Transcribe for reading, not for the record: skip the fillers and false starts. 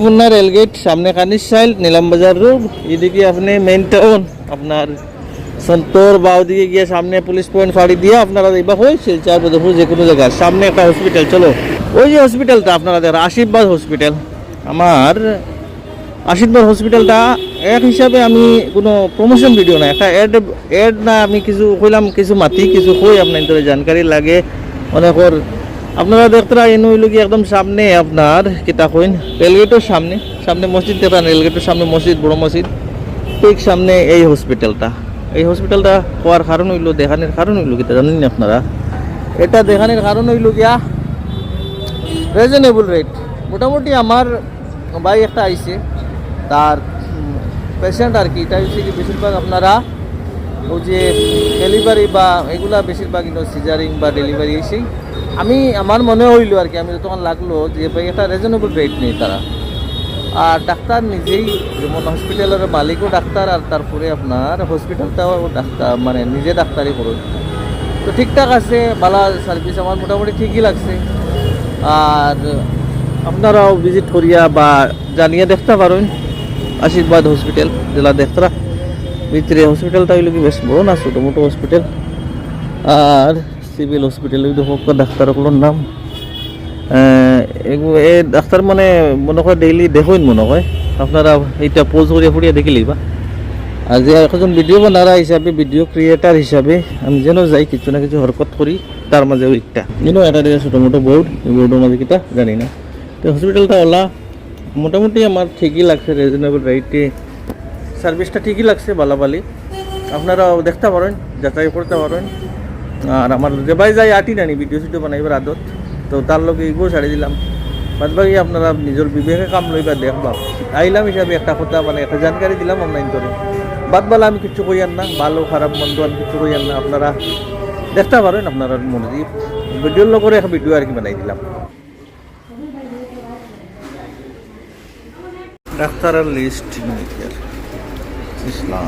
পুন্না rail gate সামনে কানিস সাইল নীলাম বাজার road, এদিকে আপনি মেইন টাউন আপনার সন্তোর বাউ দিকে গিয়ে সামনে পুলিশ পয়েন্ট ফাড়ি দিয়ে আপনারা দেখবা হয় শিলচর বদরপুর যে কোনো জায়গায় সামনে একটা হসপিটাল। চলো ওই যে হসপিটালটা আপনারা দেখেন আশীর্বাদ হসপিটাল। আমার আশীর্বাদ হসপিটালটা এক হিসাবে আমি কোনো প্রমোশন ভিডিও না, একটা অ্যাড না, আমি কিছু কইলাম, কিছু মাতি কিছু কই আপনার তোর জানকারি লাগে মনে কর। আপনারা দেখতে এনে হইল কি একদম সামনে আপনার কিতা কইন রেলগেটের সামনে, সামনে মসজিদ দেখেন, রেলগেটের সামনে মসজিদ, বড় মসজিদ, ঠিক সামনে এই হসপিটালটা। এই হসপিটালটা হওয়ার কারণ হইল, দেখানোর কারণ হইল কিতা জানেন না আপনারা? এটা দেখানোর কারণ হইল গিয়া রিজনেবল রেট। মোটামুটি আমার ভাই একটা আইছে, তার পেশেন্ট আর কি, এটা হচ্ছে কি বেশিরভাগ আপনারা ওই যে ডেলিভারি বা এগুলা বেশিরভাগ সিজারিং বা ডেলিভারি এসেই আমি আমার মনে হইলো আর কি, আমি তখন লাগলো যে ভাই একটা রিজনেবল রেট নেই তারা। আর ডাক্তার নিজেই, যেমন হসপিটালের মালিকও ডাক্তার, আর তারপরে আপনার হসপিটালটাও ডাক্তার, মানে নিজে ডাক্তারই করুন। তো ঠিকঠাক আছে, ভালো সার্ভিস আমার মোটামুটি ঠিকই লাগছে। আর আপনারাও ভিজিট করিয়া বা জানিয়ে দেখতে পারেন আশীর্বাদ হসপিটাল জেলা দেখতরা ভিতরে। হসপিটালটা হইল কি বেশ বড় না, ছোটো মোটো হসপিটাল। আর সিভিল হসপিটাল ডাক্তারগুলোর নাম এই ডাক্তার মানে মনে হয় ডেইলি দেখুন, মনে হয় আপনারা এইটা পোজ করিয়া ফুরিয়া দেখিলেই বা। আর যে একজন ভিডিও বানারা হিসাবে, ভিডিও ক্রিয়েটার হিসাবে আমি যেন যাই কিছু না কিছু হরকত করি, তার মাঝে ওইটা এটা দিয়ে ছোটো মোটো বোর্ড, এই বোর্ডের মাঝে কিটা জানি না। তো হসপিটালটা ওলা মোটামুটি আমার ঠিকই লাগছে, রিজনেবল রেটে সার্ভিসটা ঠিকই লাগছে, বালাবালি। আপনারাও দেখতে পারেন, যাচাই করতে পারেন। আর আমার যে ভাই যাই আটি নানি ভিডিও সিডিও বানাইবার আদত, তো তার লোক এইগুলো ছাড়ি দিলাম। বাদ বাকি আপনারা নিজের বিবেকে কাম লইবা দেখবা। আইলাম হিসাবে একটা কথা, মানে একটা জানকারি দিলাম অনলাইন করে। বাদ বালা আমি কিছু কইয়ান না, ভালো খারাপ মন্দ আমি কিছু কইয়ান না, আপনারা দেখতে পারেন আপনারা মনে দিয়ে। ভিডিওর লোকের একটা ভিডিও আর কি বানাই দিলাম। ডাক্তারের লিস্ট ইসলাম